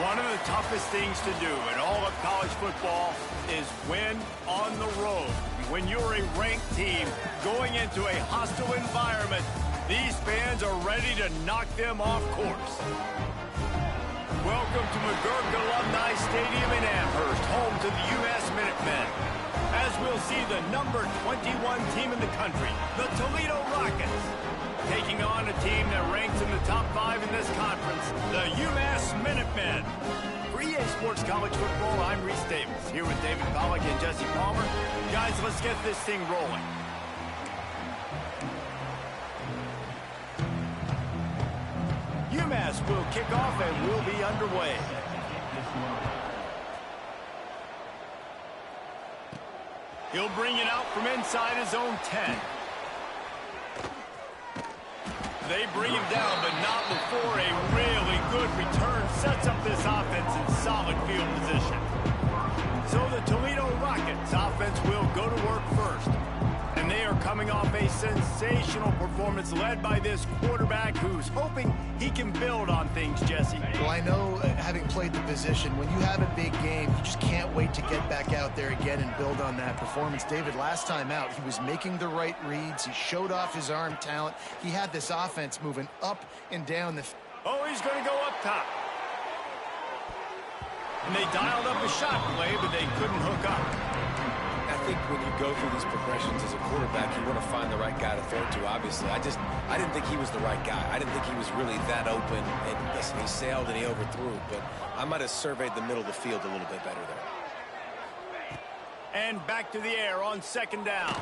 One of the toughest things to do in all of college football is win on the road. When you're a ranked team going into a hostile environment, these fans are ready to knock them off course. Welcome to McGurk Alumni Stadium in Amherst, home to the UMass Minutemen. As we'll see the number 21 team in the country, the Toledo Rockets, taking on a team that ranks in the top 5 in this conference, the UMass Minutemen. For EA Sports College Football, I'm Reese Davis, here with David Pollack and Jesse Palmer. Guys, let's get this thing rolling. UMass will kick off and will be underway. He'll bring it out from inside his own 10. They bring him down, but not before a really good return sets up this offense in solid field position. So the Toledo Rockets offense will go to work first. And they are coming off a sensational performance led by this quarterback who's hoping he can build on things, Jesse. Well, I know, having played the position, when you have a big game, you just can't wait to get back out there again and build on that performance. David, last time out, he was making the right reads. He showed off his arm talent. He had this offense moving up and down the... Oh, he's going to go up top. And they dialed up a shot play, but they couldn't hook up. I think when you go through these progressions as a quarterback, you want to find the right guy to throw to, obviously. I didn't think he was the right guy. I didn't think he was really that open. And listen, he sailed and he overthrew, but I might have surveyed the middle of the field a little bit better there. And back to the air on second down.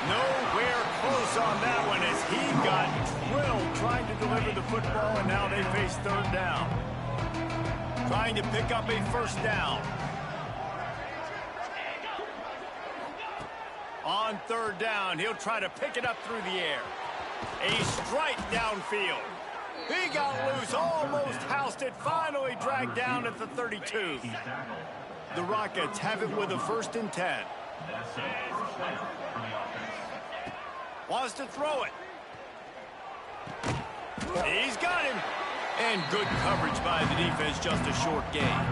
Nowhere close on that one as he got drilled trying to deliver the football, and now they face third down. Trying to pick up a first down. On third down, he'll try to pick it up through the air. A strike downfield. He got loose, almost housed it, finally dragged down at the 32. The Rockets have it with a 1st and 10. Wants to throw it. He's got him. And good coverage by the defense, just a short gain.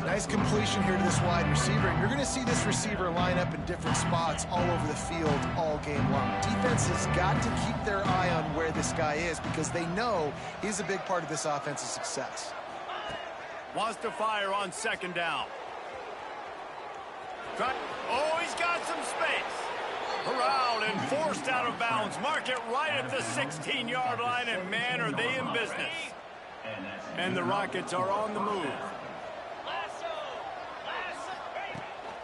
Nice completion here to this wide receiver. And you're going to see this receiver line up in different spots all over the field all game long. Defense has got to keep their eye on where this guy is because they know he's a big part of this offense's success. Wants to fire on second down. Oh, he's got some space. Corralled and forced out of bounds. Mark it right at the 16-yard line, and man, are they in business. And the Rockets are on the move.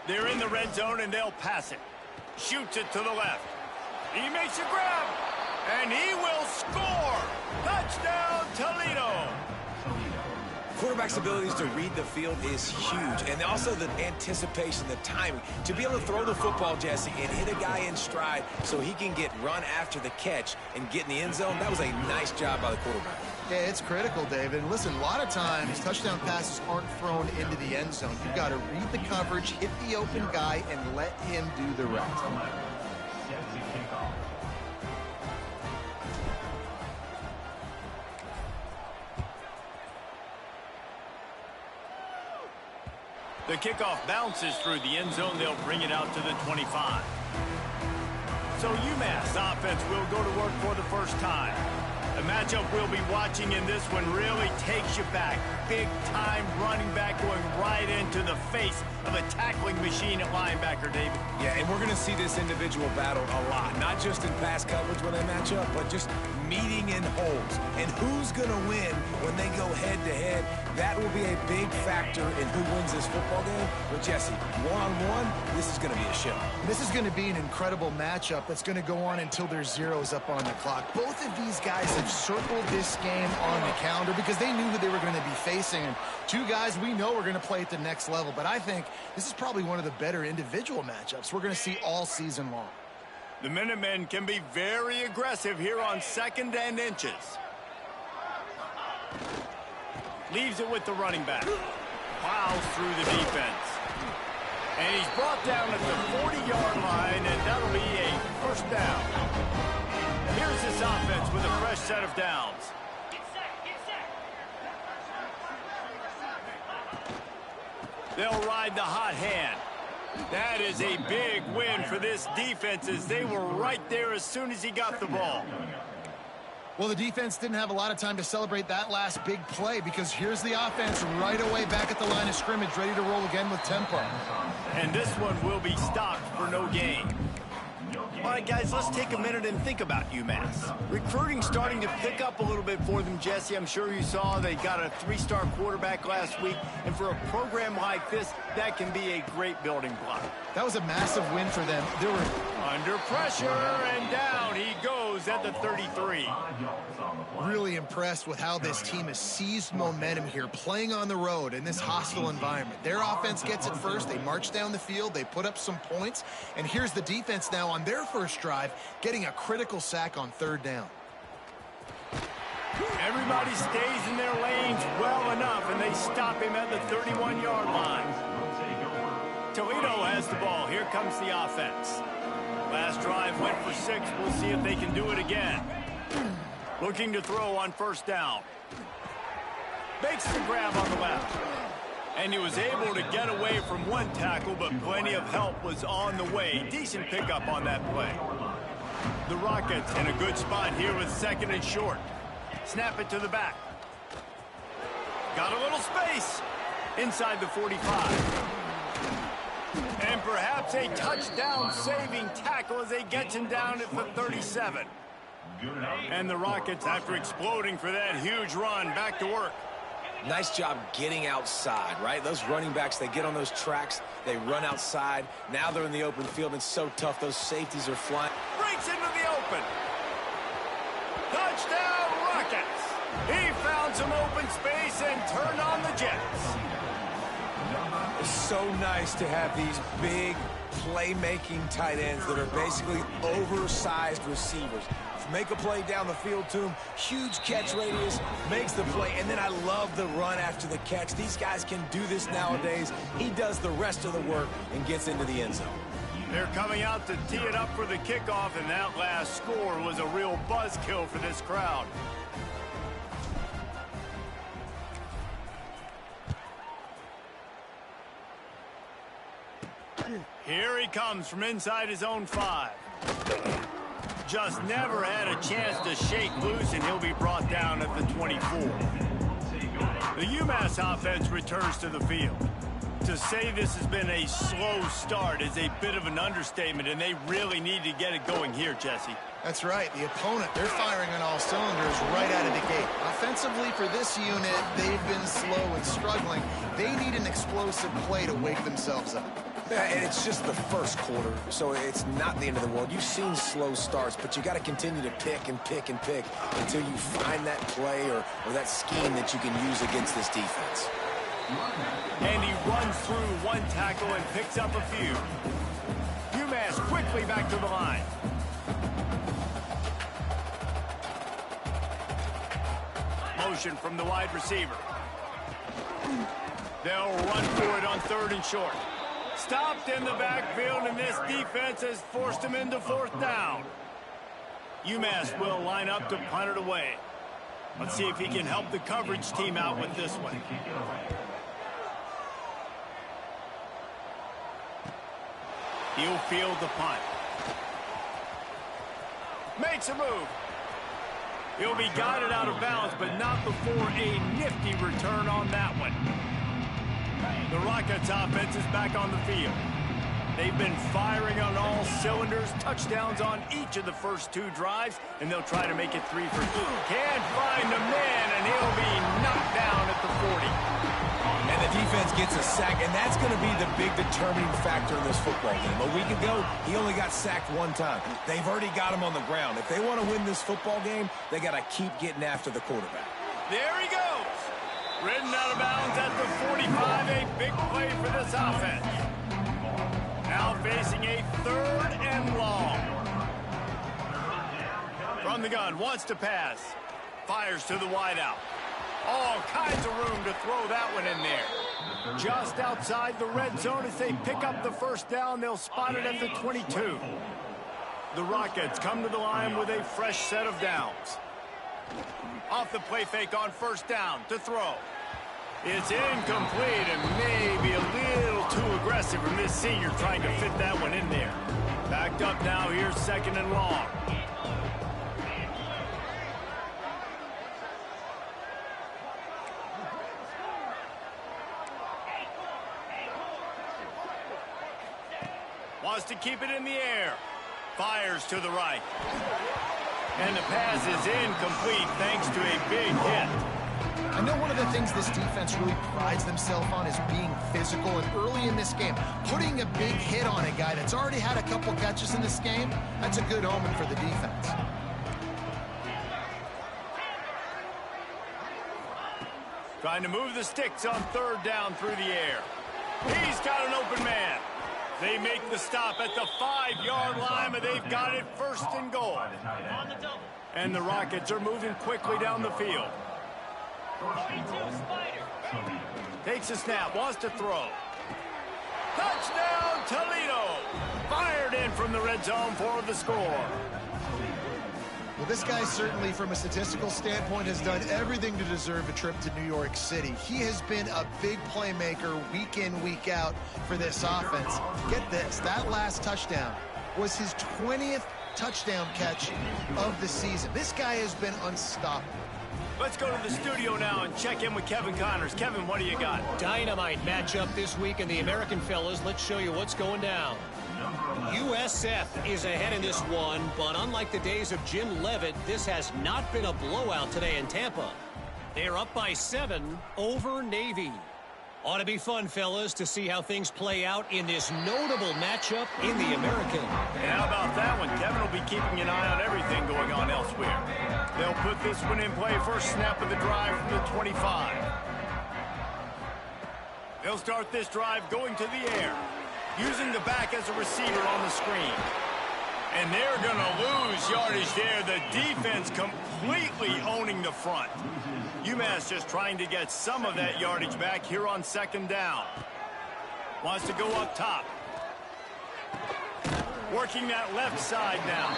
They're in the red zone, and they'll pass it. Shoots it to the left. He makes a grab, and he will score. Touchdown, Toledo. Quarterback's abilities to read the field is huge, and also the anticipation, the timing. To be able to throw the football, Jesse, and hit a guy in stride so he can get run after the catch and get in the end zone, that was a nice job by the quarterback. Yeah, it's critical, David. And listen, a lot of times touchdown passes aren't thrown into the end zone. You've got to read the coverage, hit the open guy, and let him do the rest. The kickoff bounces through the end zone. They'll bring it out to the 25. So UMass offense will go to work for the first time. The matchup we'll be watching in this one really takes you back. Big-time running back going right into the face of a tackling machine at linebacker, David. Yeah, and we're going to see this individual battle a lot. Not just in pass coverage when they match up, but just meeting in holes. And who's going to win when they go head-to-head? That will be a big factor in who wins this football game. But, Jesse, one-on-one, this is going to be a show. This is going to be an incredible matchup that's going to go on until there's zeros up on the clock. Both of these guys have circled this game on the calendar because they knew who they were going to be facing. And two guys we know are going to play at the next level. But I think this is probably one of the better individual matchups we're going to see all season long. The Minutemen can be very aggressive here on 2nd and inches. Leaves it with the running back. Plows through the defense. And he's brought down at the 40-yard line, and that'll be a first down. Here's this offense with a fresh set of downs. They'll ride the hot hand. That is a big win for this defense as they were right there as soon as he got the ball. Well, the defense didn't have a lot of time to celebrate that last big play because here's the offense right away back at the line of scrimmage, ready to roll again with tempo. And this one will be stopped for no gain. All right, guys, let's take a minute and think about UMass. Recruiting starting to pick up a little bit for them, Jesse. I'm sure you saw they got a 3-star quarterback last week. And for a program like this, that can be a great building block. That was a massive win for them. They were under pressure, and down he goes at the 33. Really impressed with how this team has seized momentum here, playing on the road in this hostile environment. Their offense gets it first. They march down the field. They put up some points. And here's the defense now on their first drive, getting a critical sack on 3rd down. Everybody stays in their lanes well enough, and they stop him at the 31-yard line. Toledo has the ball. Here comes the offense. Last drive went for 6. We'll see if they can do it again. Looking to throw on 1st down. Makes the grab on the left. And he was able to get away from one tackle, but plenty of help was on the way. Decent pickup on that play. The Rockets in a good spot here with 2nd and short. Snap it to the back. Got a little space inside the 45. And perhaps a touchdown-saving tackle as they get him down at the 37. And the Rockets, after exploding for that huge run, back to work. Nice job getting outside, right? Those running backs, they get on those tracks, they run outside. Now they're in the open field. It's so tough. Those safeties are flying. Breaks into the open. Touchdown, Rockets. He found some open space and turned on the Jets. It's so nice to have these big playmaking tight ends that are basically oversized receivers. Make a play down the field to him, huge catch radius, makes the play, and then I love the run after the catch. These guys can do this nowadays. He does the rest of the work and gets into the end zone. They're coming out to tee it up for the kickoff, and that last score was a real buzzkill for this crowd. Here he comes from inside his own 5. Just never had a chance to shake loose, and he'll be brought down at the 24. The UMass offense returns to the field. To say this has been a slow start is a bit of an understatement, and they really need to get it going here, Jesse. That's right. The opponent, they're firing on all cylinders right out of the gate. Offensively for this unit, they've been slow and struggling. They need an explosive play to wake themselves up. Yeah, and it's just the first quarter, so it's not the end of the world. You've seen slow starts, but you got to continue to pick and pick and pick until you find that play or that scheme that you can use against this defense. And he runs through one tackle and picks up a few. UMass quickly back to the line. Motion from the wide receiver. They'll run for it on 3rd and short. Stopped in the backfield, and this defense has forced him into 4th down. UMass will line up to punt it away. Let's see if he can help the coverage team out with this one. He'll field the punt. Makes a move. He'll be guided out of bounds, but not before a nifty return on that one. The Rockets offense is back on the field. They've been firing on all cylinders, touchdowns on each of the first 2 drives, and they'll try to make it 3 for 2. Can't find the man, and he'll be knocked down at the 40. And the defense gets a sack, and that's going to be the big determining factor in this football game. A week ago, he only got sacked 1 time. They've already got him on the ground. If they want to win this football game, they got to keep getting after the quarterback. There he goes. Ridden out of bounds at the 45, a big play for this offense. Now facing a 3rd and long. From the gun, wants to pass. Fires to the wideout. All kinds of room to throw that one in there. Just outside the red zone as they pick up the 1st down. They'll spot it at the 22. The Rockets come to the line with a fresh set of downs. Off the play fake on 1st down to throw. It's incomplete and maybe a little too aggressive from this senior trying to fit that one in there. Backed up now, here's 2nd and long. Wants to keep it in the air. Fires to the right. And the pass is incomplete thanks to a big hit. I know one of the things this defense really prides themselves on is being physical, and early in this game, putting a big hit on a guy that's already had a couple catches in this game, that's a good omen for the defense. Trying to move the sticks on 3rd down through the air. He's got an open man. They make the stop at the 5-yard line, but they've got it 1st and goal. And the Rockets are moving quickly down the field. Takes a snap, wants to throw. Touchdown, Toledo! Fired in from the red zone for the score. Well, this guy certainly, from a statistical standpoint, has done everything to deserve a trip to New York City. He has been a big playmaker week in, week out for this offense. Get this, that last touchdown was his 20th touchdown catch of the season. This guy has been unstoppable. Let's go to the studio now and check in with Kevin Connors. Kevin, what do you got? Dynamite matchup this week in the American fellas. Let's show you what's going down. USF is ahead in this one, but unlike the days of Jim Leavitt, this has not been a blowout today in Tampa. They're up by 7 over Navy. Ought to be fun, fellas, to see how things play out in this notable matchup in the American. And how about that one? Kevin will be keeping an eye on everything going on elsewhere. They'll put this one in play. First snap of the drive from the 25. They'll start this drive going to the air, using the back as a receiver on the screen. And they're going to lose yardage there. The defense completely owning the front. UMass just trying to get some of that yardage back here on 2nd down. Wants to go up top. Working that left side now.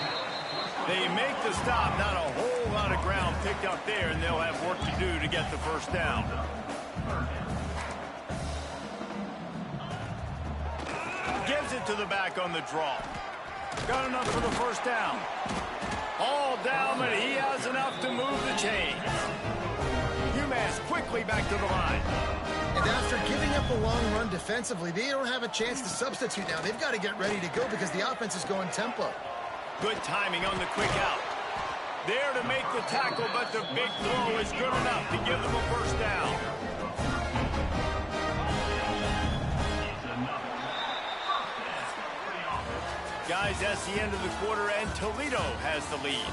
They make the stop. Not a whole lot of ground picked up there, and they'll have work to do to get the 1st down. Gives it to the back on the draw. Got enough for the 1st down. All down, but he has enough to move the chains. UMass quickly back to the line. And after giving up a long run defensively, they don't have a chance to substitute now. They've got to get ready to go because the offense is going tempo. Good timing on the quick out. There to make the tackle, but the big throw is good enough to give them a 1st down. Guys, that's the end of the quarter, and Toledo has the lead.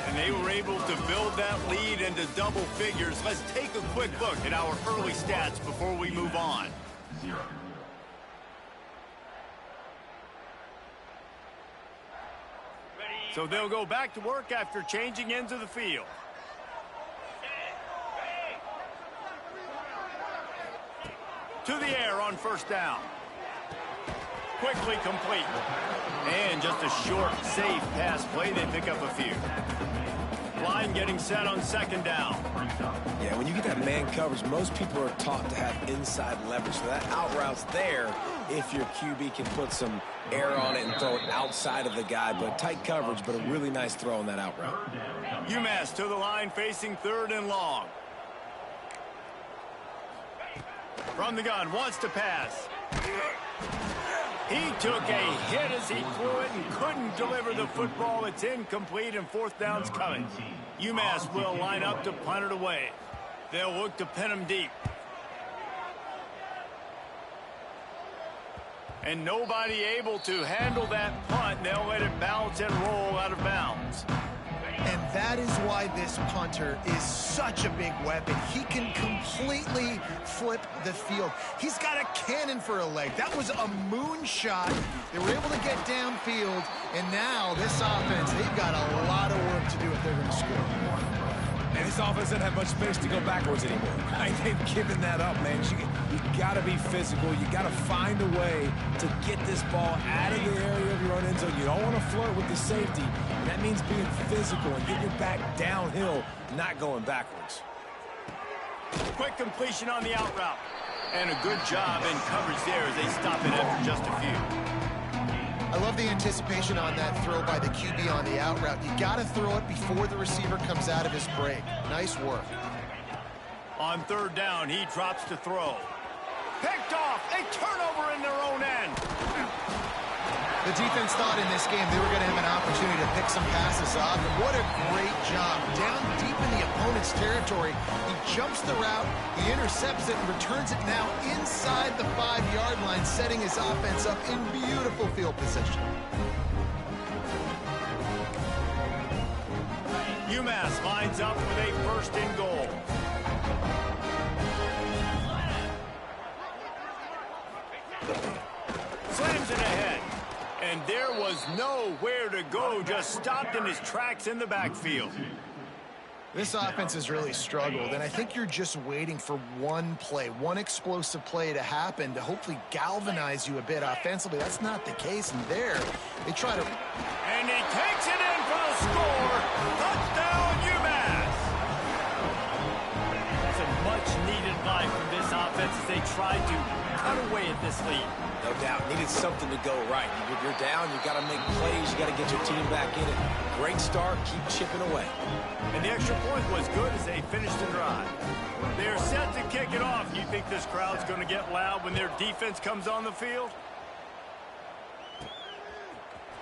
And they were able to build that lead into double figures. Let's take a quick look at our early stats before we move on. So they'll go back to work after changing into the field. To the air on 1st down. Quickly complete. And just a short, safe pass play. They pick up a few. Line getting set on 2nd down. Yeah, when you get that man coverage, most people are taught to have inside leverage. So that out route's there if your QB can put some air on it and throw it outside of the guy. But tight coverage, but a really nice throw on that out route. UMass to the line facing 3rd and long. From the gun, wants to pass. He took a hit as he threw it and couldn't deliver the football. It's incomplete, and 4th down's coming. UMass will line up to punt it away. They'll look to pin him deep. And nobody able to handle that punt. They'll let it bounce and roll out of bounds. And that is why this punter is such a big weapon. He can completely flip the field. He's got a cannon for a leg. That was a moonshot. They were able to get downfield, and now this offense, they've got a lot of work to do if they're going to score. And this offense doesn't have much space to go backwards anymore. Right? They've given that up, man. You got to be physical. You got to find a way to get this ball out of the area of your own end zone. You don't want to flirt with the safety. And that means being physical and getting your back downhill, not going backwards. Quick completion on the out route. And a good job in coverage there as they stop it after just a few. I love the anticipation on that throw by the QB on the out route. You got to throw it before the receiver comes out of his break. Nice work. On third down, he drops to throw. Picked off. A turnover in their own end. The defense thought in this game they were going to have an opportunity to pick some passes off, and what a great job. Down deep in the opponent's territory, he jumps the route, he intercepts it, and returns it now inside the 5-yard line, setting his offense up in beautiful field position. UMass lines up with a first and goal. Slams it ahead. And there was nowhere to go, just stopped in his tracks in the backfield. This offense has really struggled, and I think you're just waiting for one play, one explosive play to happen to hopefully galvanize you a bit offensively. That's not the case, and there, they try to... And he takes it in for the score. Touchdown, UMass. That's a much-needed line from this offense as they tried to cut away at this lead. No doubt. Needed something to go right. If you're down, you got to make plays. You got to get your team back in it. Great start. Keep chipping away. And the extra point was good as they finished the drive. They're set to kick it off. You think this crowd's going to get loud when their defense comes on the field?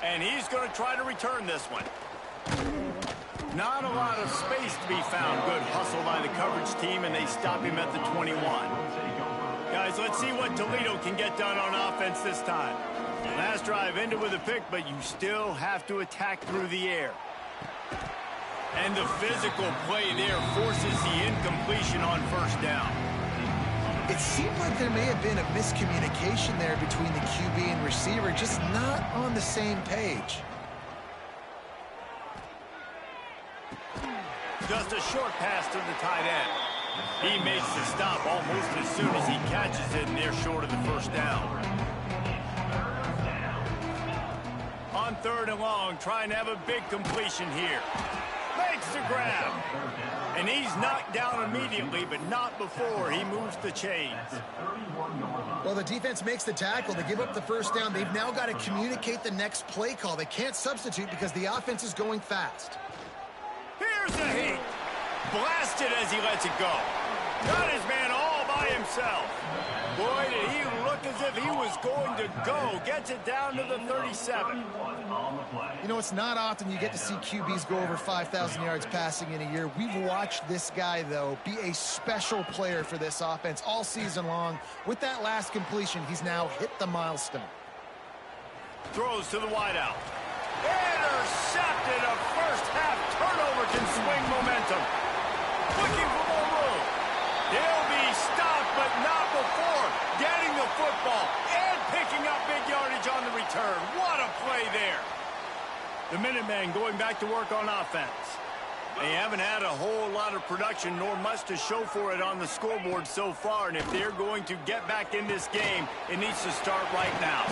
And he's going to try to return this one. Not a lot of space to be found. Good hustle by the coverage team, and they stop him at the 21. Guys, let's see what Toledo can get done on offense this time. Last drive ended with a pick, but you still have to attack through the air. And the physical play there forces the incompletion on first down. It seemed like there may have been a miscommunication there between the QB and receiver, just not on the same page. Just a short pass to the tight end. He makes the stop almost as soon as he catches it, and they're short of the first down. On third and long, trying to have a big completion here. Makes the grab. And he's knocked down immediately, but not before he moves the chains. Well, the defense makes the tackle. They give up the first down. They've now got to communicate the next play call. They can't substitute because the offense is going fast. Here's the heat. Blasted as he lets it go. Got his man all by himself. Boy, did he look as if he was going to go. Gets it down to the 37. You know, it's not often you get to see QBs go over 5,000 yards passing in a year. We've watched this guy, though, be a special player for this offense all season long. With that last completion, he's now hit the milestone. Throws to the wideout. Intercepted. A first-half turnover can swing momentum. Looking for more room. He'll be stopped, but not before getting the football and picking up big yardage on the return. What a play there. The Minutemen going back to work on offense. They haven't had a whole lot of production nor much to show for it on the scoreboard so far, and if they're going to get back in this game, it needs to start right now.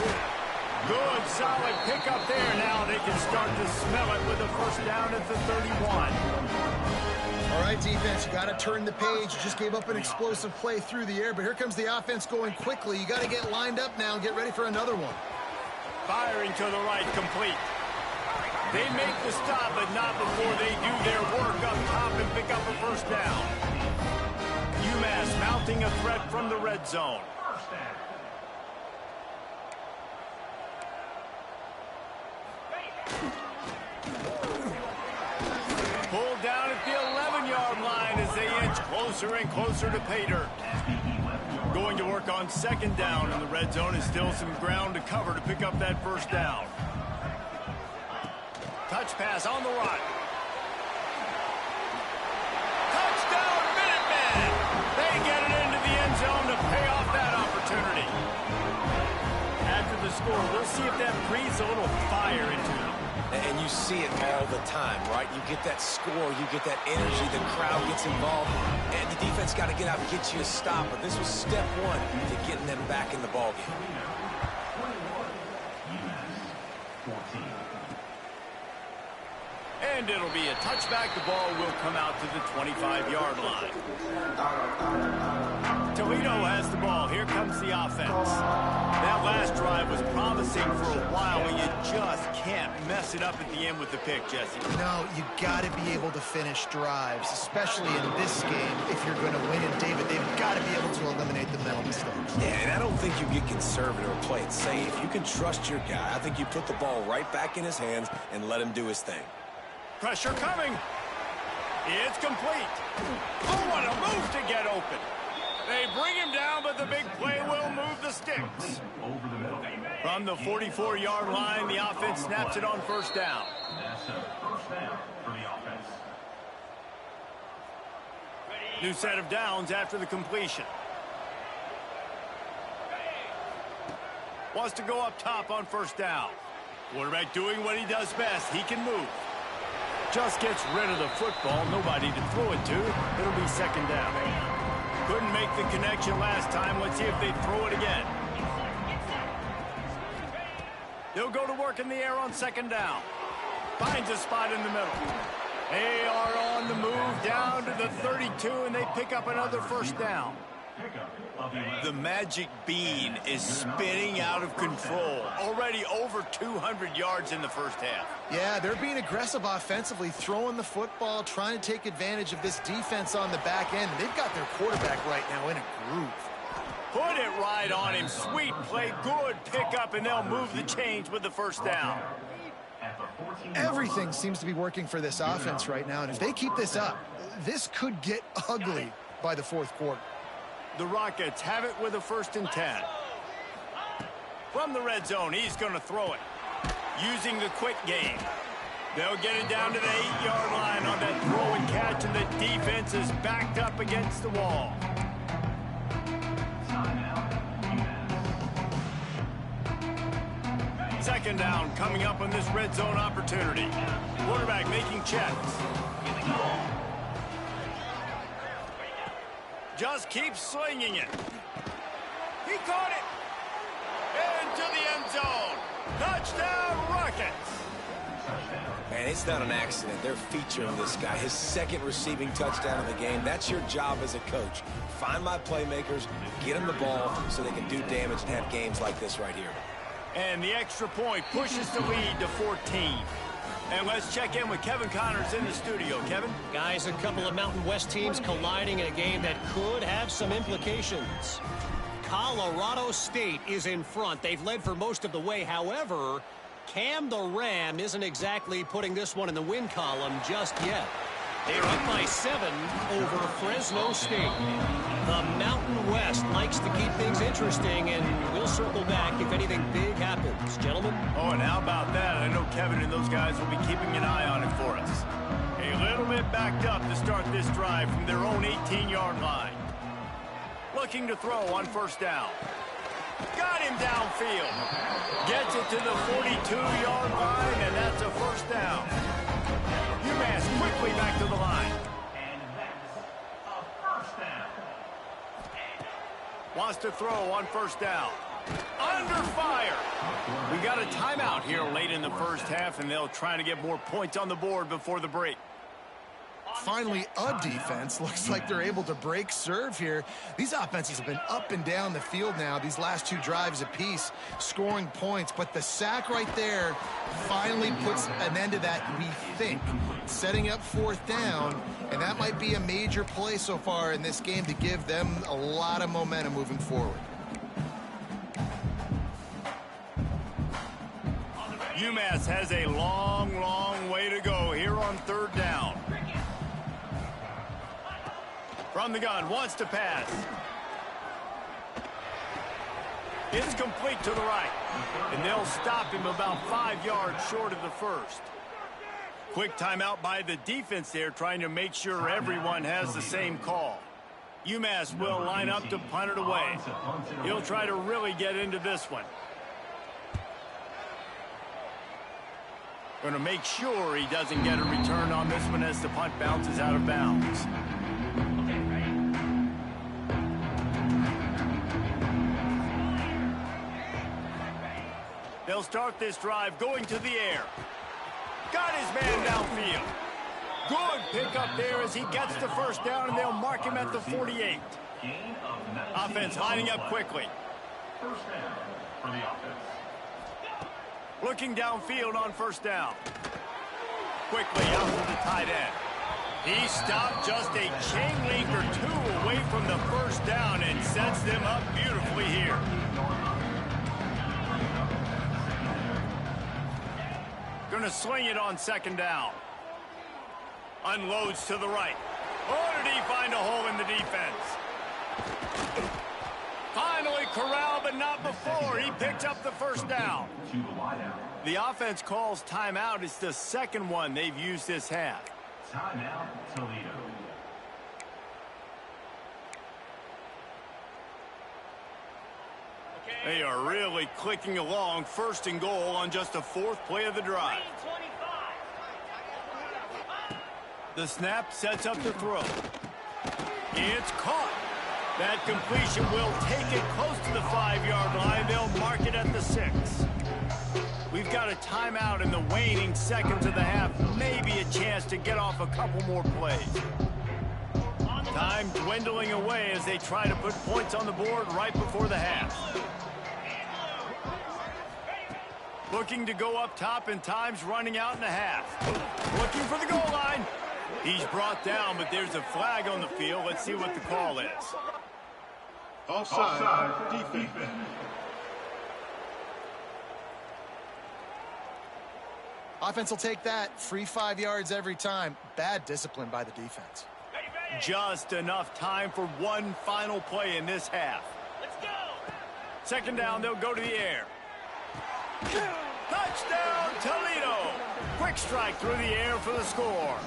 Good, solid pickup there. Now they can start to smell it with a first down at the 31. All right, defense, you got to turn the page. You just gave up an explosive play through the air, but here comes the offense going quickly. You got to get lined up now and get ready for another one. Firing to the right, complete. They make the stop, but not before they do their work up top and pick up a first down. UMass mounting a threat from the red zone. Pulled down at the 11-yard line as they inch closer and closer to pay dirt. Going to work on second down in the red zone is still some ground to cover to pick up that first down. Touch pass on the right. Touchdown, Minutemen! They get it into the end zone to pay off that opportunity. After the score, we'll see if that breathes a little fire into them. And you see it all the time, right? You get that score, you get that energy, the crowd gets involved, and the defense got to get out and get you a stop. But this was step one to getting them back in the ballgame. And it'll be a touchback. The ball will come out to the 25-yard line. Toledo has the ball. Here comes the offense. That last drive was promising for a while, but you just can't mess it up at the end with the pick, Jesse. No, you got to be able to finish drives, especially in this game if you're going to win. And David, they've got to be able to eliminate the mental mistakes. Yeah, and I don't think you get conservative or play it safe. You can trust your guy. I think you put the ball right back in his hands and let him do his thing. Pressure coming. It's complete. Oh, what a move to get open. They bring him down, but the big play will move the sticks. From the 44-yard line, the offense snaps it on first down. New set of downs after the completion. Wants to go up top on first down. Quarterback doing what he does best. He can move. Just gets rid of the football. Nobody to throw it to. It'll be second down. Couldn't make the connection last time. Let's see if they throw it again. They'll go to work in the air on second down. Finds a spot in the middle. They are on the move down to the 32, and they pick up another first down. The magic bean is spinning out of control. Already over 200 yards in the first half. Yeah, they're being aggressive offensively, throwing the football, trying to take advantage of this defense on the back end. They've got their quarterback right now in a groove. Put it right on him. Sweet play, good pickup, and they'll move the chains with the first down. Everything seems to be working for this offense right now, and if they keep this up, this could get ugly by the fourth quarter. The Rockets have it with a 1st and 10. From the red zone, he's going to throw it. Using the quick game. They'll get it down to the 8-yard line on that throw and catch, and the defense is backed up against the wall. Second down coming up on this red zone opportunity. Quarterback making checks. Just keeps slinging it. He caught it. Into the end zone. Touchdown, Rockets. Man, it's not an accident. They're featuring this guy. His 2nd receiving touchdown of the game. That's your job as a coach. Find my playmakers, get them the ball so they can do damage and have games like this right here. And the extra point pushes the lead to 14. And let's check in with Kevin Connors in the studio. Kevin? Guys, a couple of Mountain West teams colliding in a game that could have some implications. Colorado State is in front. They've led for most of the way. However, Cam the Ram isn't exactly putting this one in the win column just yet. They're up by 7 over Fresno State. The Mountain West likes to keep things interesting, and we'll circle back if anything big happens. Gentlemen? Oh, and how about that? I know Kevin and those guys will be keeping an eye on it for us. A little bit backed up to start this drive from their own 18-yard line. Looking to throw on first down. Got him downfield. Gets it to the 42-yard line, and that's a first down. UMass quickly back to the line. And that's a first down. Wants to throw on first down. Under fire. We got a timeout here late in the first half, and they'll try to get more points on the board before the break. Finally, a defense. Looks like they're able to break serve here. These offenses have been up and down the field now, these last 2 drives apiece, scoring points. But the sack right there finally puts an end to that, we think, setting up 4th down. And that might be a major play so far in this game to give them a lot of momentum moving forward. UMass has a long, long way to go here on 3rd down. From the gun, wants to pass. It's complete to the right. And they'll stop him about 5 yards short of the first. Quick timeout by the defense there, trying to make sure everyone has the same call. UMass will line up to punt it away. He'll try to really get into this one. Going to make sure he doesn't get a return on this one as the punt bounces out of bounds. They'll start this drive going to the air. Got his man downfield. Good pickup there as he gets the first down, and they'll mark him at the 48. Offense lining up quickly. First down for the offense. Looking downfield on first down. Quickly out to the tight end. He stopped just a chain link or two away from the first down and sets them up beautifully here. Gonna sling it on second down. Unloads to the right. Oh, did he find a hole in the defense? Finally corralled, but not before. He picked up the first down. The offense calls timeout. It's the second one they've used this half. Timeout, Toledo. They are really clicking along. First and goal on just the fourth play of the drive. The snap sets up the throw. It's caught. That completion will take it close to the 5-yard line. They'll mark it at the 6. We've got a timeout in the waning seconds of the half. Maybe a chance to get off a couple more plays. Time dwindling away as they try to put points on the board right before the half. Looking to go up top, and time's running out in the half. Looking for the goal line. He's brought down, but there's a flag on the field. Let's see what the call is. Offside defense. Offense will take that. Free 5 yards every time. Bad discipline by the defense. Just enough time for one final play in this half. Let's go. Second down, they'll go to the air. Touchdown, Toledo. Quick strike through the air for the score.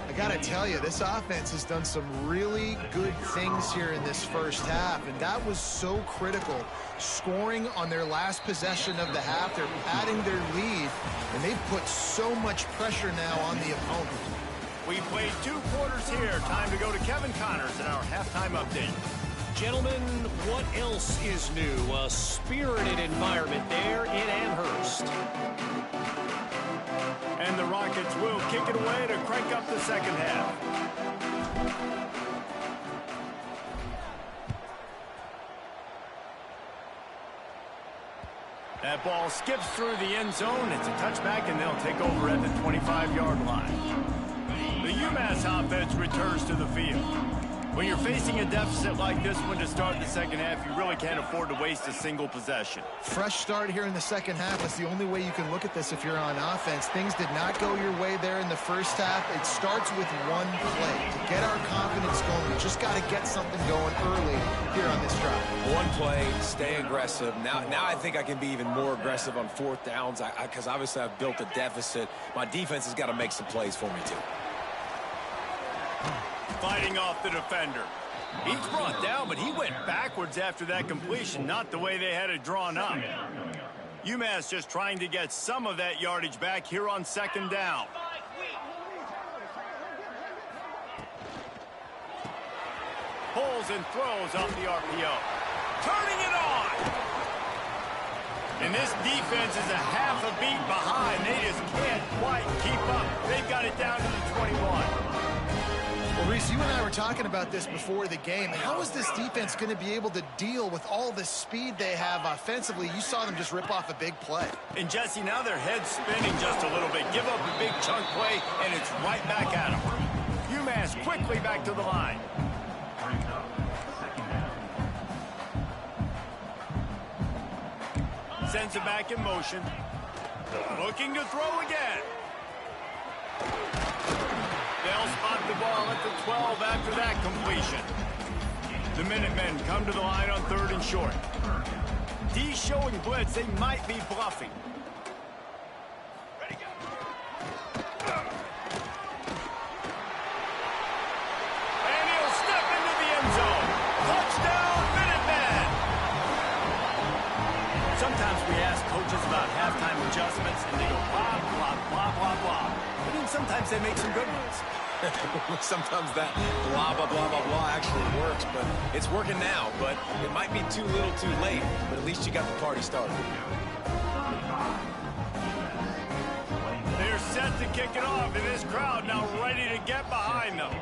I got to tell you, this offense has done some really good things here in this first half, and that was so critical. Scoring on their last possession of the half, they're padding their lead, and they've put so much pressure now on the opponent. We played 2 quarters here. Time to go to Kevin Connors in our halftime update. Gentlemen, what else is new? A spirited environment there in Amherst. And the Rockets will kick it away to crank up the second half. That ball skips through the end zone. It's a touchback, and they'll take over at the 25-yard line. The UMass offense returns to the field. When you're facing a deficit like this one to start the second half, you really can't afford to waste a single possession. Fresh start here in the second half. That's the only way you can look at this if you're on offense. Things did not go your way there in the first half. It starts with one play. To get our confidence going, we just got to get something going early here on this drive. One play, stay aggressive. Now I think I can be even more aggressive on fourth downs because obviously I've built a deficit. My defense has got to make some plays for me too. Fighting off the defender. He's brought down, but he went backwards after that completion, not the way they had it drawn up. UMass just trying to get some of that yardage back here on second down. Pulls and throws off the RPO. Turning it on! And this defense is a half a beat behind. They just can't quite keep up. They've got it down to the 21. Well, Reese, you and I were talking about this before the game. How is this defense going to be able to deal with all the speed they have offensively? You saw them just rip off a big play. And, Jesse, now their head's spinning just a little bit. Give up a big chunk play, and it's right back at them. UMass quickly back to the line. Sends it back in motion. Looking to throw again. They'll spot the ball at the 12 after that completion. The Minutemen come to the line on 3rd and short. D showing blitz. They might be bluffing. Ready, go. And he'll step into the end zone. Touchdown, Minutemen! Sometimes we ask coaches about halftime adjustments, and they go blah, blah, blah, blah, blah. But then sometimes they make some good ones. Sometimes that blah, blah, blah, blah, blah actually works, but it's working now. But it might be too little too late, but at least you got the party started. They're set to kick it off, and this crowd now ready to get behind them.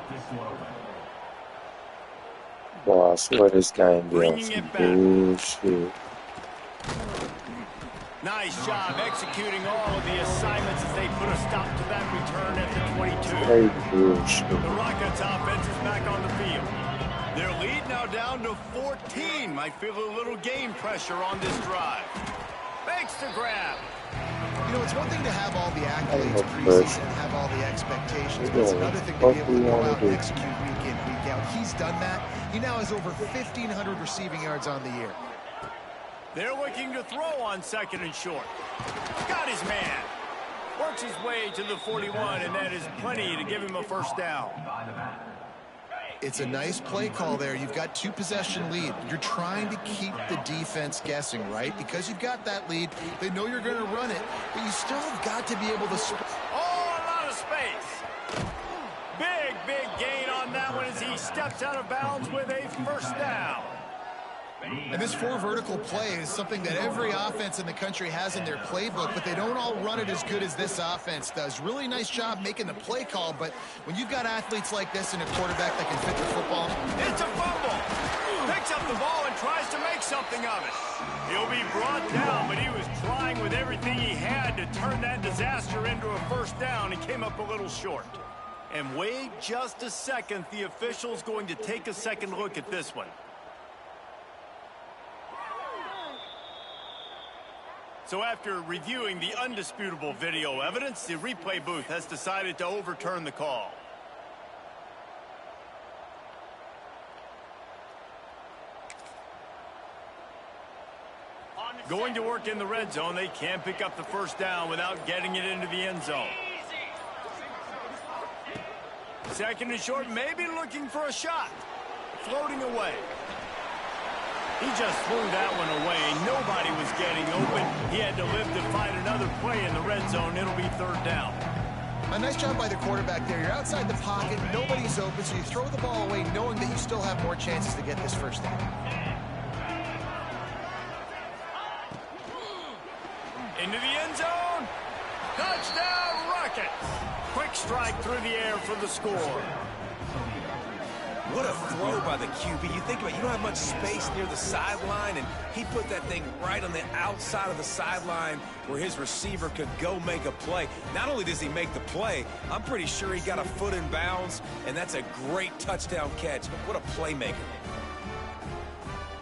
Boy, I swear this game be on Bringing some it back. bullshit. Nice job executing all of the assignments as they put a stop to that return at the 22. Straight bullshit. The Rockets offense is back on the field. Their lead now down to 14. Might feel a little game pressure on this drive. Thanks to grab. You know, it's one thing to have all the accolades preseason and have all the expectations, but it's another thing to be able to go out and execute week in, week out. He's done that. He now has over 1,500 receiving yards on the year. They're looking to throw on second and short. Got his man. Works his way to the 41, and that is plenty to give him a first down. It's a nice play call there. You've got 2-possession lead. You're trying to keep the defense guessing, right? Because you've got that lead, they know you're going to run it, but you still have got to be able to... Oh, a lot of space. Big, big gain on that one as he steps out of bounds with a first down. And this 4 vertical play is something that every offense in the country has in their playbook, but they don't all run it as good as this offense does. Really nice job making the play call, but when you've got athletes like this and a quarterback that can fit the football... It's a fumble. Picks up the ball and tries to make something of it. He'll be brought down, but he was trying with everything he had to turn that disaster into a first down. He came up a little short. And wait just a second. The official's going to take a second look at this one. So after reviewing the undisputable video evidence, the replay booth has decided to overturn the call. Going to work in the red zone, they can't pick up the first down without getting it into the end zone. Second and short, maybe looking for a shot. Floating away. He just threw that one away. Nobody was getting open. He had to live to find another play in the red zone. It'll be third down. A nice job by the quarterback there. You're outside the pocket. Nobody's open, so you throw the ball away knowing that you still have more chances to get this first down. Into the end zone. Touchdown, Rockets. Quick strike through the air for the score. What a throw by the QB. You think about it, you don't have much space near the sideline, and he put that thing right on the outside of the sideline where his receiver could go make a play. Not only does he make the play, I'm pretty sure he got a foot in bounds, and that's a great touchdown catch. What a playmaker.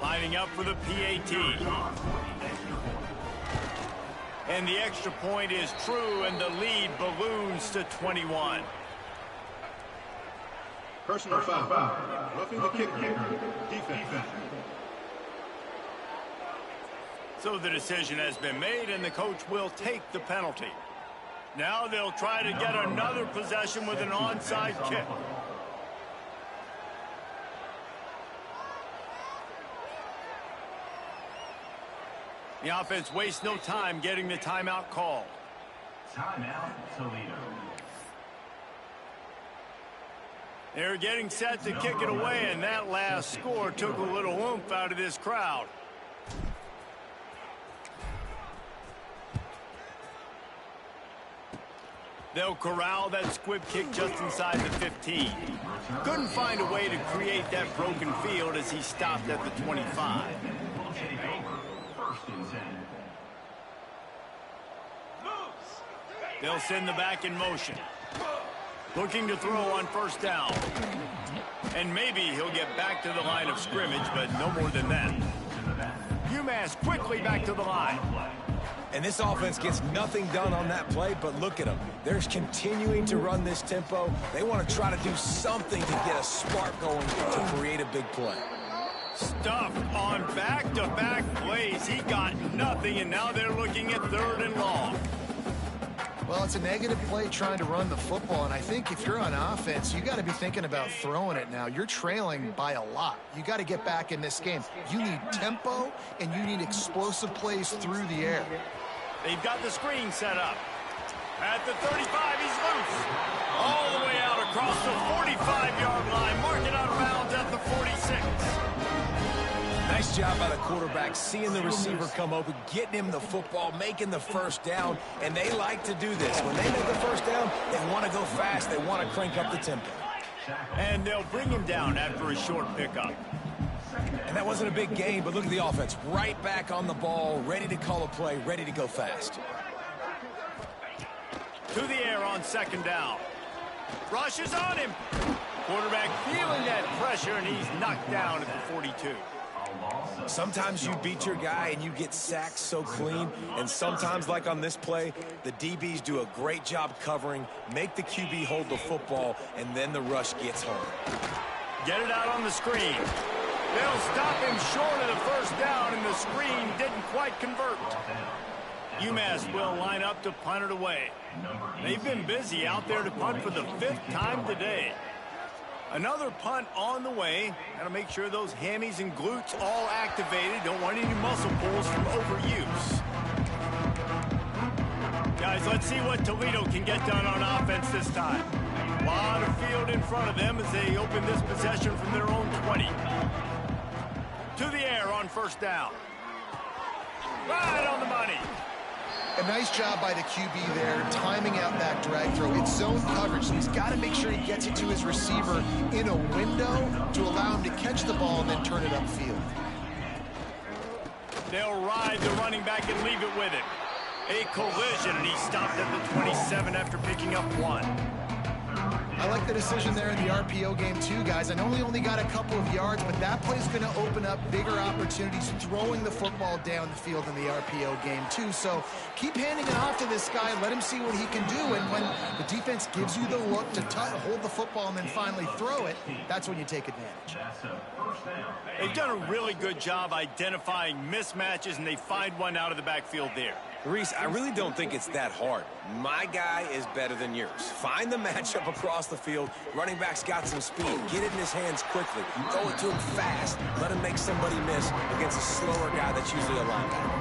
Lining up for the PAT. And the extra point is true, and the lead balloons to 21. Personal foul. Roughing the kicker. Defense. So the decision has been made, and the coach will take the penalty. Now they'll try to get another possession with an onside kick. The offense wastes no time getting the timeout called. Timeout, Toledo. They're getting set to kick it away, and that last score took a little oomph out of this crowd. They'll corral that squib kick just inside the 15. Couldn't find a way to create that broken field as he stopped at the 25. We'll take over. First and 10. They'll send the back in motion. Looking to throw on first down. And maybe he'll get back to the line of scrimmage, but no more than that. UMass quickly back to the line. And this offense gets nothing done on that play, but look at them. They're continuing to run this tempo. They want to try to do something to get a spark going to create a big play. Stuffed on back-to-back plays. He got nothing, and now they're looking at third and long. Well, it's a negative play trying to run the football, and I think if you're on offense, you got to be thinking about throwing it now. You're trailing by a lot. You got to get back in this game. You need tempo, and you need explosive plays through the air. They've got the screen set up. At the 35, he's loose. All the way out across the 45-yard line, marking out of bounds at the 46. Nice job by the quarterback, seeing the receiver come open, getting him the football, making the first down, and they like to do this. When they make the first down, they want to go fast. They want to crank up the tempo. And they'll bring him down after a short pickup. And that wasn't a big gain, but look at the offense. Right back on the ball, ready to call a play, ready to go fast. To the air on second down. Rush is on him. Quarterback feeling that pressure, and he's knocked down at the 42. Sometimes you beat your guy and you get sacked so clean, and sometimes, like on this play, the DBs do a great job covering, make the QB hold the football, and then the rush gets home. Get it out on the screen. They'll stop him short of the first down, and the screen didn't quite convert. UMass will line up to punt it away. They've been busy out there to punt for the 5th time today. Another punt on the way. Got to make sure those hammies and glutes all activated. Don't want any muscle pulls from overuse. Guys, let's see what Toledo can get done on offense this time. A lot of field in front of them as they open this possession from their own 20. To the air on first down. Right on the money. A nice job by the QB there, timing out that drag throw. It's zone coverage, so he's got to make sure he gets it to his receiver in a window to allow him to catch the ball and then turn it upfield. They'll ride the running back and leave it with him. A collision, and he stopped at the 27 after picking up 1. I like the decision there in the RPO game too, guys. I know he only got a couple of yards, but that play's going to open up bigger opportunities throwing the football down the field in the RPO game too. So keep handing it off to this guy. Let him see what he can do. And when the defense gives you the look to hold the football and then finally throw it, that's when you take advantage. They've done a really good job identifying mismatches, and they find one out of the backfield there. Reese, I really don't think it's that hard. My guy is better than yours. Find the matchup across the field. Running back's got some speed. Get it in his hands quickly. Throw it to him fast. Let him make somebody miss against a slower guy that's usually a linebacker.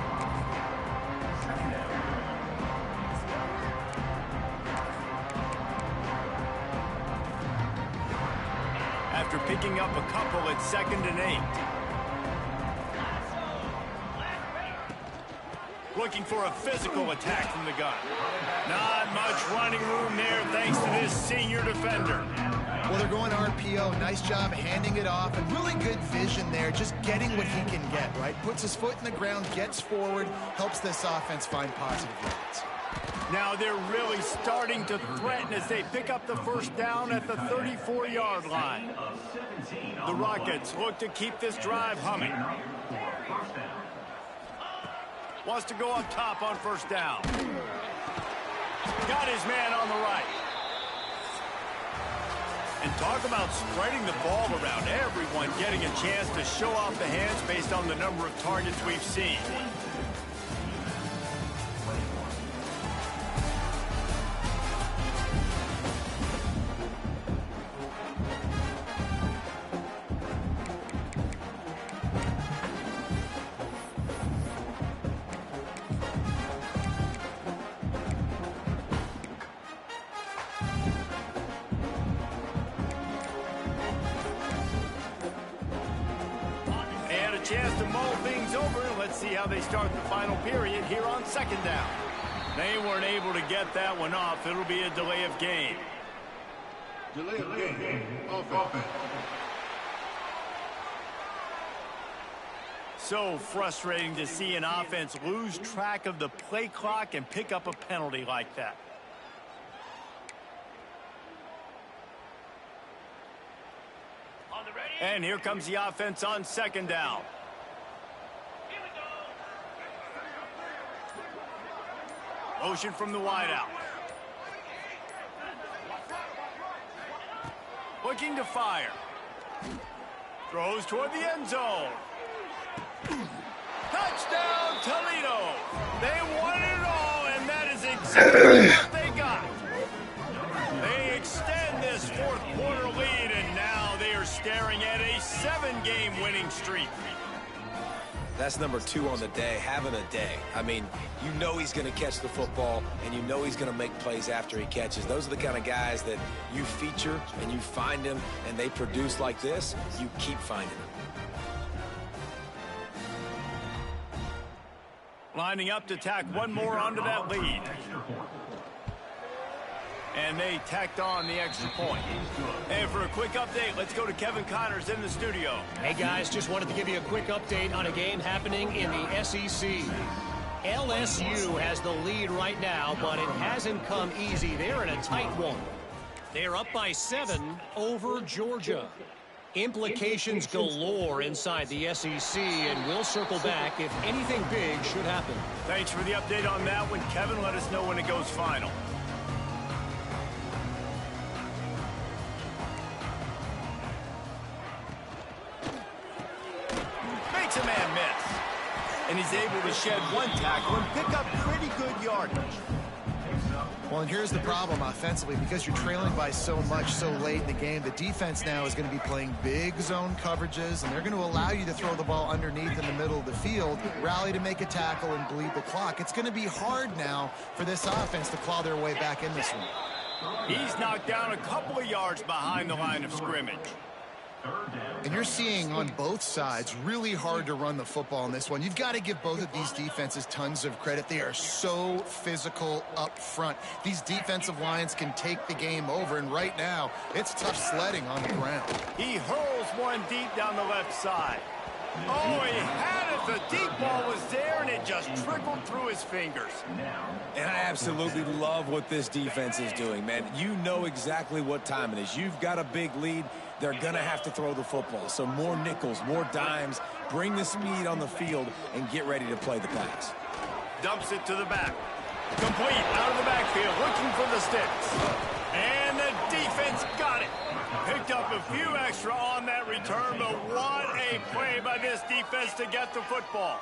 After picking up a couple at 2nd and 8. Looking for a physical attack from the gun. Not much running room there thanks to this senior defender. Well, they're going RPO. Nice job handing it off, and really good vision there, just getting what he can get, right? Puts his foot in the ground, gets forward, helps this offense find positive yards. Now they're really starting to threaten as they pick up the first down at the 34-yard line. The Rockets look to keep this drive humming. Wants to go up top on first down. Got his man on the right. And talk about spreading the ball around. Everyone getting a chance to show off the hands based on the number of targets we've seen. Chance to mull things over. Let's see how they start the final period here on second down. They weren't able to get that one off. It'll be a delay of game. Delay of game. Offense. So frustrating to see an offense lose track of the play clock and pick up a penalty like that. And here comes the offense on second down. Motion from the wideout. Looking to fire. Throws toward the end zone. Touchdown, Toledo. They won it all, and that is exactly what they got. They extend this fourth quarter lead, and now they are staring at a 7-game winning streak. That's number 2 on the day, having a day. I mean, you know he's going to catch the football, and you know he's going to make plays after he catches. Those are the kind of guys that you feature and you find them, and they produce like this. You keep finding them. Lining up to tack one more onto that lead. And they tacked on the extra point. And for a quick update, let's go to Kevin Connors in the studio. Hey, guys, just wanted to give you a quick update on a game happening in the SEC. LSU has the lead right now, but it hasn't come easy. They're in a tight one. They're up by 7 over Georgia. Implications galore inside the SEC, and we'll circle back if anything big should happen. Thanks for the update on that one, Kevin. Let us know when it goes final. Makes a man miss. And he's able to shed one tackle and pick up pretty good yardage. Well, and here's the problem offensively. Because you're trailing by so much so late in the game, the defense now is going to be playing big zone coverages, and they're going to allow you to throw the ball underneath in the middle of the field, rally to make a tackle, and bleed the clock. It's going to be hard now for this offense to claw their way back in this one. He's knocked down a couple of yards behind the line of scrimmage. And you're seeing on both sides really hard to run the football in this one. You've got to give both of these defenses tons of credit. They are so physical up front. These defensive lines can take the game over, and right now it's tough sledding on the ground. He hurls one deep down the left side. Oh, he had it. The deep ball was there, and it just trickled through his fingers. And I absolutely love what this defense is doing, man. You know exactly what time it is. You've got a big lead. They're going to have to throw the football. So more nickels, more dimes, bring the speed on the field, and get ready to play the pass. Dumps it to the back. Complete out of the backfield, looking for the sticks. And the defense got it. Picked up a few extra on that return, but what a play by this defense to get the football.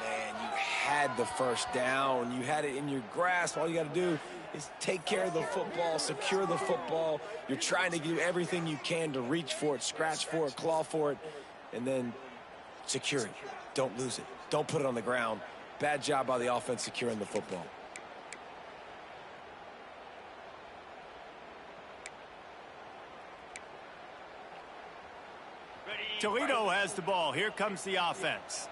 Man, you had the first down. You had it in your grasp. All you got to do is take care of the football, secure the football. You're trying to do everything you can to reach for it, scratch for it, claw for it, and then secure it. Don't lose it. Don't put it on the ground. Bad job by the offense securing the football. Toledo has the ball. Here comes the offense.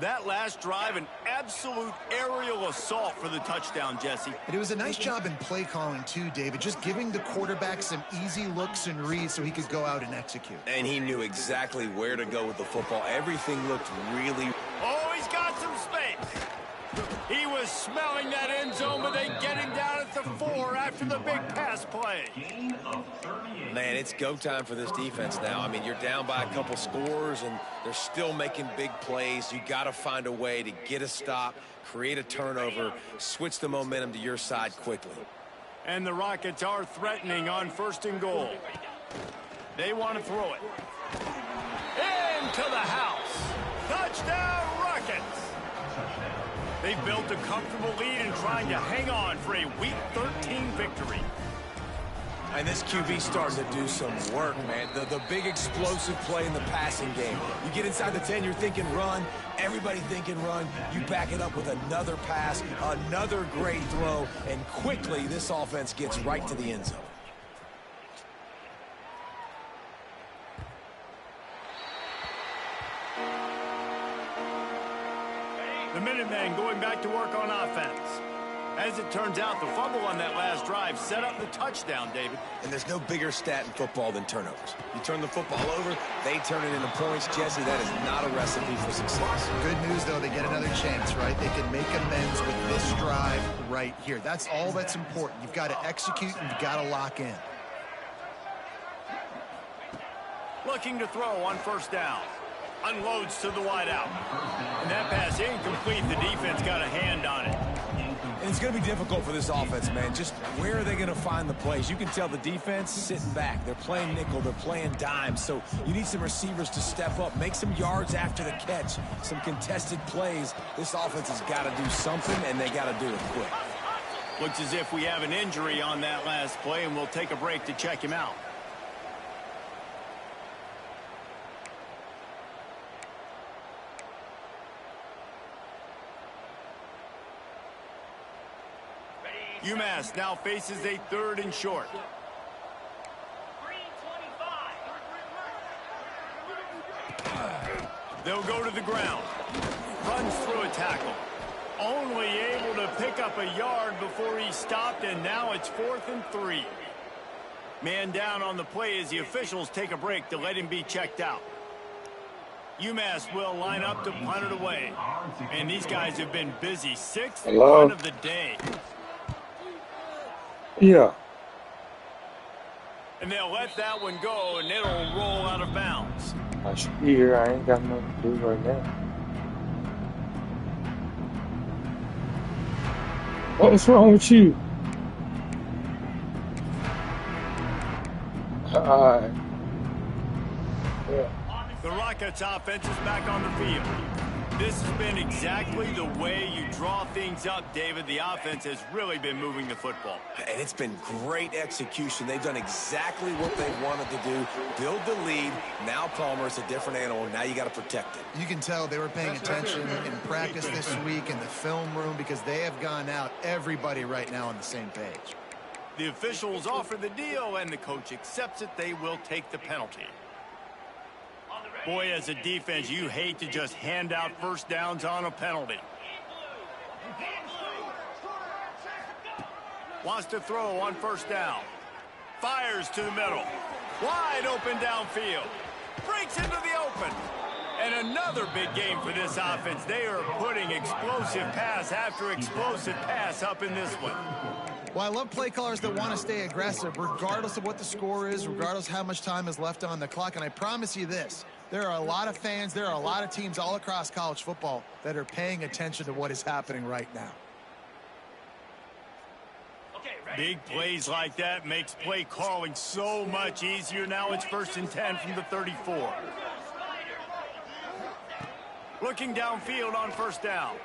That last drive, an absolute aerial assault for the touchdown, Jesse. And it was a nice job in play calling too, David, just giving the quarterback some easy looks and reads so he could go out and execute. And he knew exactly where to go with the football. Everything looked really... Oh, he's got some space. He was smelling that end zone, but they get him down at the 4 after the big pass play. Man, it's go time for this defense now. I mean, you're down by a couple scores, and they're still making big plays. You got to find a way to get a stop, create a turnover, switch the momentum to your side quickly. And the Rockets are threatening on 1st and goal. They want to throw it. Into the house. Touchdown, Rockets. They've built a comfortable lead and trying to hang on for a Week 13 victory. And this QB starting to do some work, man. The big explosive play in the passing game. You get inside the 10, you're thinking run. Everybody thinking run. You back it up with another pass, another great throw, and quickly this offense gets right to the end zone. The Minutemen going back to work on offense. As it turns out, the fumble on that last drive set up the touchdown, David. And there's no bigger stat in football than turnovers. You turn the football over, they turn it into points. Jesse, that is not a recipe for success. Good news, though, they get another chance, right? They can make amends with this drive right here. That's all that's important. You've got to execute and you've got to lock in. Looking to throw on 1st down. Unloads to the wideout. And that pass incomplete. The defense got a hand on it. And it's going to be difficult for this offense, man. Just where are they going to find the plays? You can tell the defense sitting back. They're playing nickel. They're playing dime. So you need some receivers to step up, make some yards after the catch, some contested plays. This offense has got to do something, and they got to do it quick. Looks as if we have an injury on that last play, and we'll take a break to check him out. UMass now faces a 3rd and short. They'll go to the ground. Runs through a tackle. Only able to pick up a yard before he stopped, and now it's 4th and 3. Man down on the play as the officials take a break to let him be checked out. UMass will line up to punt it away. And these guys have been busy. 6th punt of the day. Yeah. And they'll let that one go, and it'll roll out of bounds. I should be here. I ain't got nothing to do right now. What's wrong with you? Alright. Yeah. The Rockets offense is back on the field. This has been exactly the way you draw things up, David. The offense has really been moving the football. And it's been great execution. They've done exactly what they wanted to do. Build the lead. Now Palmer's a different animal. Now you got to protect it. You can tell they were paying attention in practice this week in the film room because they have gone out, everybody right now on the same page. The officials offer the deal, and the coach accepts it. They will take the penalty. Boy, as a defense, you hate to just hand out first downs on a penalty. Wants to throw on first down. Fires to the middle. Wide open downfield. Breaks into the open. And another big game for this offense. They are putting explosive pass after explosive pass up in this one. Well, I love play callers that want to stay aggressive regardless of what the score is, regardless how much time is left on the clock. And I promise you this, there are a lot of fans, there are a lot of teams all across college football that are paying attention to what is happening right now. Big plays like that makes play calling so much easier. Now it's 1st and 10 from the 34. Looking downfield on first down.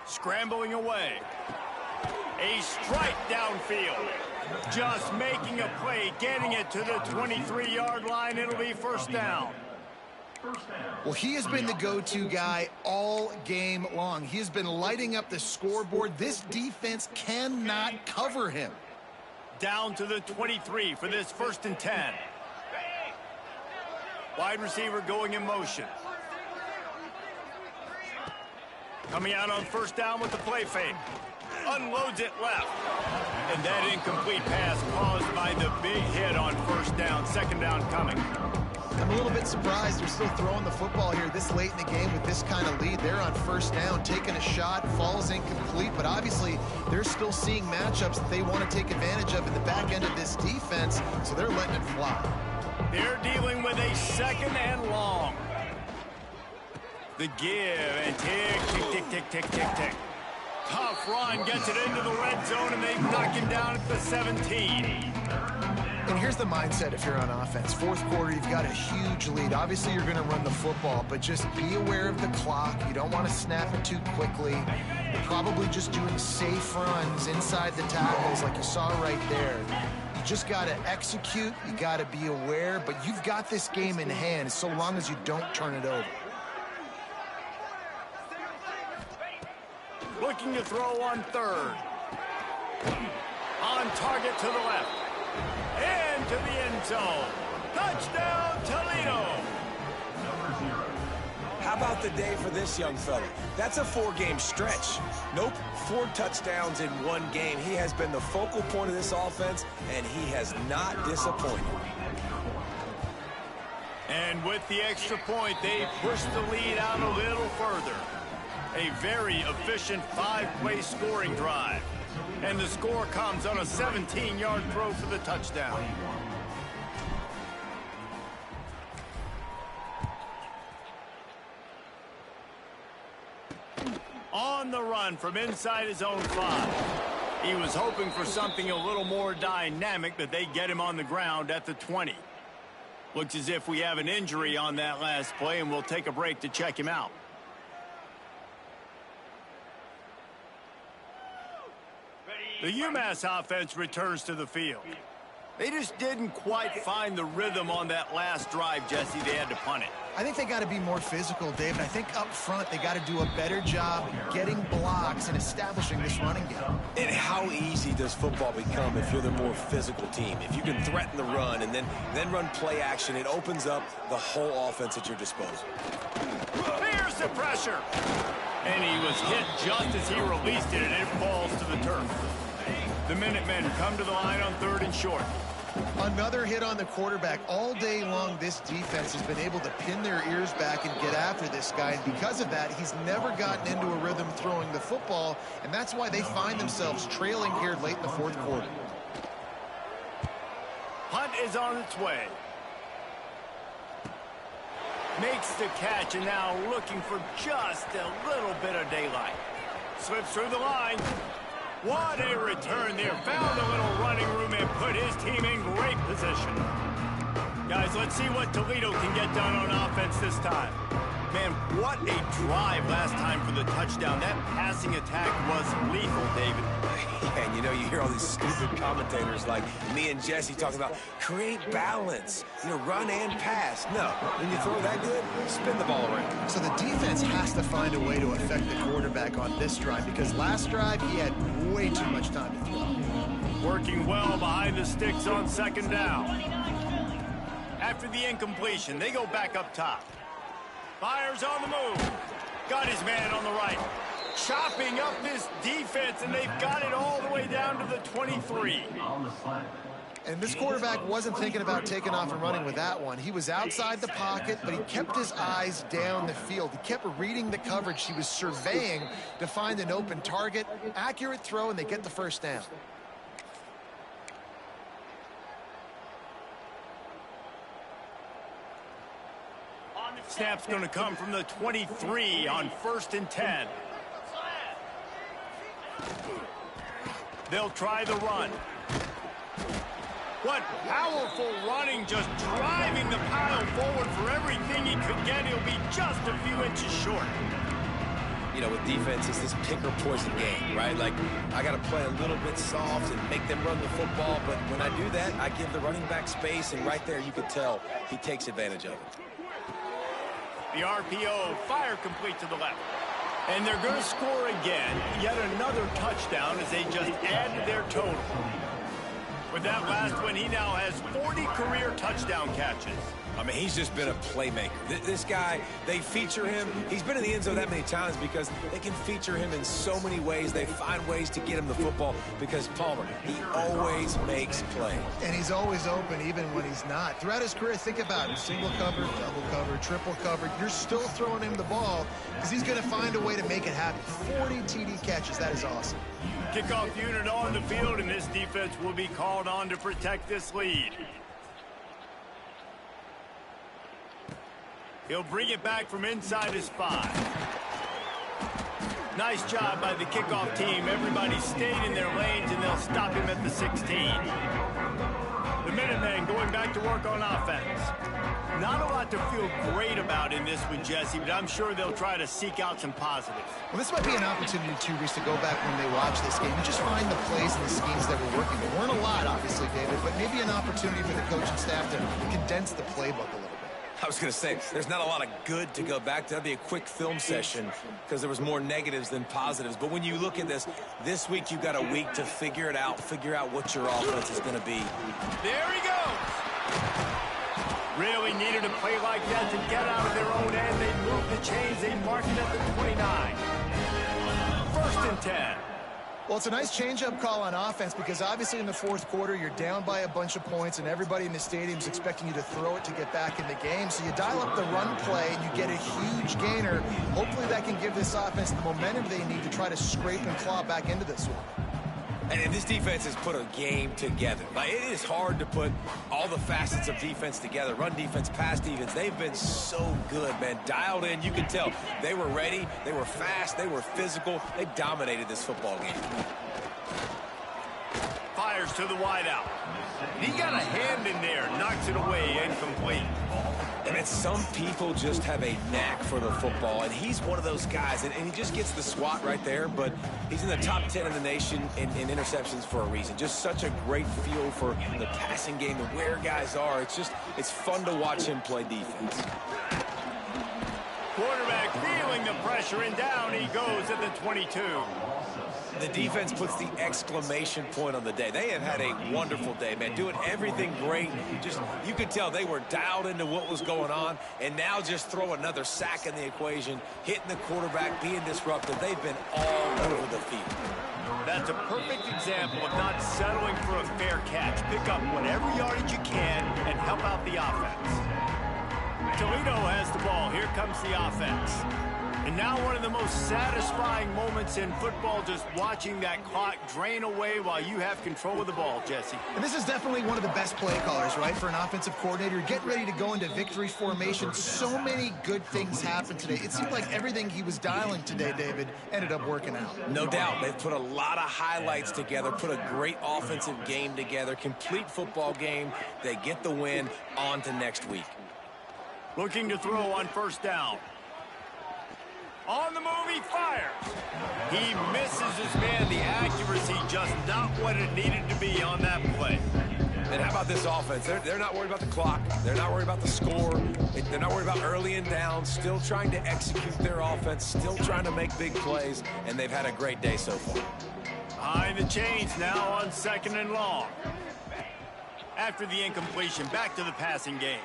Scrambling away. A strike downfield. Just making a play, getting it to the 23-yard line. It'll be first down. Well, he has been the go-to guy all game long. He has been lighting up the scoreboard. This defense cannot cover him. Down to the 23 for this 1st and 10. Wide receiver going in motion. Coming out on first down with the play fake. Unloads it left. And that incomplete pass caused by the big hit on first down. 2nd down coming. I'm a little bit surprised they're still throwing the football here this late in the game with this kind of lead. They're on first down, taking a shot, falls incomplete, but obviously they're still seeing matchups that they want to take advantage of in the back end of this defense, so they're letting it fly. They're dealing with a 2nd and long. The give and tick, tick, tick, tick, tick, tick, tick. Tough run, gets it into the red zone, and they knock him down at the 17. And here's the mindset if you're on offense. 4th quarter, you've got a huge lead. Obviously, you're going to run the football, but just be aware of the clock. You don't want to snap it too quickly. You're probably just doing safe runs inside the tackles like you saw right there. You just got to execute. You got to be aware, but you've got this game in hand so long as you don't turn it over. Looking to throw on 3rd. On target to the left. Into the end zone. Touchdown, Toledo. How about the day for this young fella? That's a 4-game stretch. Nope, 4 touchdowns in 1 game. He has been the focal point of this offense, and he has not disappointed. And with the extra point, they push the lead out a little further. A very efficient 5-play scoring drive. And the score comes on a 17-yard throw for the touchdown. On the run from inside his own 5. He was hoping for something a little more dynamic, but they get him on the ground at the 20. Looks as if we have an injury on that last play, and we'll take a break to check him out. The UMass offense returns to the field. They just didn't quite find the rhythm on that last drive, Jesse. They had to punt it. I think they got to be more physical, David. I think up front they got to do a better job getting blocks and establishing this running game. And how easy does football become if you're the more physical team? If you can threaten the run and then run play action, it opens up the whole offense at your disposal. Here's the pressure. And he was hit just as he released it, and it falls to the turf. The Minutemen come to the line on 3rd and short. Another hit on the quarterback. All day long, this defense has been able to pin their ears back and get after this guy. And because of that, he's never gotten into a rhythm throwing the football. And that's why they find themselves trailing here late in the 4th quarter. Hunt is on its way. Makes the catch, and now looking for just a little bit of daylight. Slips through the line. What a return there. Found a little running room and put his team in great position. Guys, let's see what Toledo can get done on offense this time. Man, what a drive last time for the touchdown. That passing attack was lethal, David. Yeah, and you know, you hear all these stupid commentators like me and Jesse talking about create balance, you know, run and pass. No, when you throw that good, spin the ball around. So the defense has to find a way to affect the quarterback on this drive, because last drive he had way too much time to throw. Working well behind the sticks on 2nd down. After the incompletion, they go back up top. Fires on the move. Got his man on the right. Chopping up this defense, and they've got it all the way down to the 23. And this quarterback wasn't thinking about taking off and running with that one. He was outside the pocket, but he kept his eyes down the field. He kept reading the coverage. He was surveying to find an open target. Accurate throw, and they get the 1st down. Snap's going to come from the 23 on 1st and 10. They'll try the run. What powerful running, just driving the pile forward for everything he could get. He'll be just a few inches short. You know, with defense, it's this pick or poison game, right? Like, I got to play a little bit soft and make them run the football, but when I do that, I give the running back space, and right there you can tell he takes advantage of it. The RPO, fire complete to the left. And they're going to score again. Yet another touchdown as they just add to their total. With that last one, he now has 40 career touchdown catches. I mean, he's just been a playmaker. This guy, they feature him. He's been in the end zone that many times because they can feature him in so many ways. They find ways to get him the football because Palmer, he always makes plays. And he's always open even when he's not. Throughout his career, think about it. Single cover, double cover, triple cover. You're still throwing him the ball because he's going to find a way to make it happen. 40 TD catches. That is awesome. Kickoff unit on the field, and this defense will be called on to protect this lead. He'll bring it back from inside his 5. Nice job by the kickoff team. Everybody stayed in their lanes, and they'll stop him at the 16. The Minutemen going back to work on offense. Not a lot to feel great about in this one, Jesse, but I'm sure they'll try to seek out some positives. Well, this might be an opportunity, too, Reese, to go back when they watch this game and just find the plays and the schemes that were working. There weren't a lot, obviously, David, but maybe an opportunity for the coaching staff to condense the playbook a little bit. I was going to say, there's not a lot of good to go back to. That'd be a quick film session because there was more negatives than positives. But when you look at this week you've got a week to figure it out, figure out what your offense is going to be. There he goes. Really needed a play like that to get out of their own end. They moved the chains. They marked it at the 29. 1st and 10. Well, it's a nice change-up call on offense because obviously in the 4th quarter, you're down by a bunch of points and everybody in the stadium is expecting you to throw it to get back in the game. So you dial up the run play and you get a huge gainer. Hopefully that can give this offense the momentum they need to try to scrape and claw back into this one. And this defense has put a game together. Like, it is hard to put all the facets of defense together. Run defense, pass defense. They've been so good, man. Dialed in. You can tell they were ready. They were fast. They were physical. They dominated this football game. Fires to the wideout. He got a hand in there. Knocks it away. Incomplete. And some people just have a knack for the football, and he's one of those guys, and he just gets the swat right there, but he's in the top 10 in the nation in interceptions for a reason. Just such a great feel for the passing game and where guys are. It's fun to watch him play defense. Quarterback feeling the pressure, and down he goes at the 22. The defense puts the exclamation point on the day. They have had a wonderful day, man, doing everything great. Just, you could tell they were dialed into what was going on, and now just throw another sack in the equation, hitting the quarterback, being disruptive. They've been all over the field. That's a perfect example of not settling for a fair catch. Pick up whatever yardage you can and help out the offense. Toledo has the ball. Here comes the offense. And now one of the most satisfying moments in football, just watching that clock drain away while you have control of the ball, Jesse. And this is definitely one of the best play callers, right, for an offensive coordinator. Get ready to go into victory formation. So many good things happened today. It seemed like everything he was dialing today, David, ended up working out. No doubt. They've put a lot of highlights together, put a great offensive game together, complete football game. They get the win. On to next week. Looking to throw on first down. On the move, he fires. He misses his man. The accuracy just not what it needed to be on that play. And how about this offense? They're not worried about the clock. They're not worried about the score. They're not worried about early and down. Still trying to execute their offense. Still trying to make big plays. And they've had a great day so far. Behind the chains now on 2nd and long. After the incompletion, back to the passing game.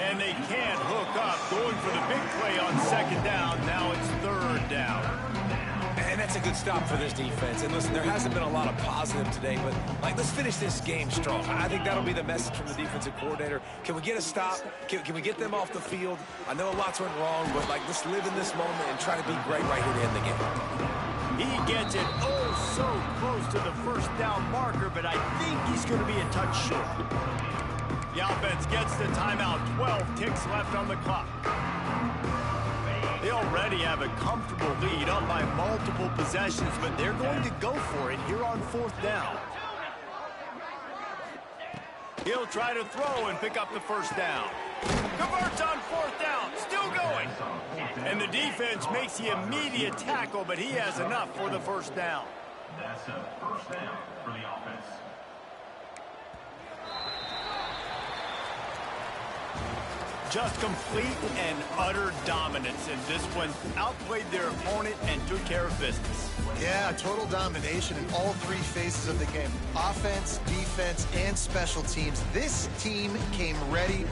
And they can't hook up. Going for the big play on 2nd down. Now it's 3rd down. And that's a good stop for this defense. And listen, there hasn't been a lot of positive today, but let's finish this game strong. I think that'll be the message from the defensive coordinator. Can we get a stop? Can we get them off the field? I know lots went wrong, but let's live in this moment and try to be great right here to end the game. He gets it so close to the 1st down marker, but I think he's going to be a touch short. The offense gets the timeout. 12 ticks left on the clock. They already have a comfortable lead, up by multiple possessions, but they're going to go for it here on 4th down. He'll try to throw and pick up the 1st down. Converts on 4th down, still going. And the defense makes the immediate tackle, but he has enough for the 1st down. That's a 1st down for the offense. Just complete and utter dominance, and this one outplayed their opponent and took care of business. Yeah, total domination in all 3 phases of the game. Offense, defense, and special teams. This team came ready.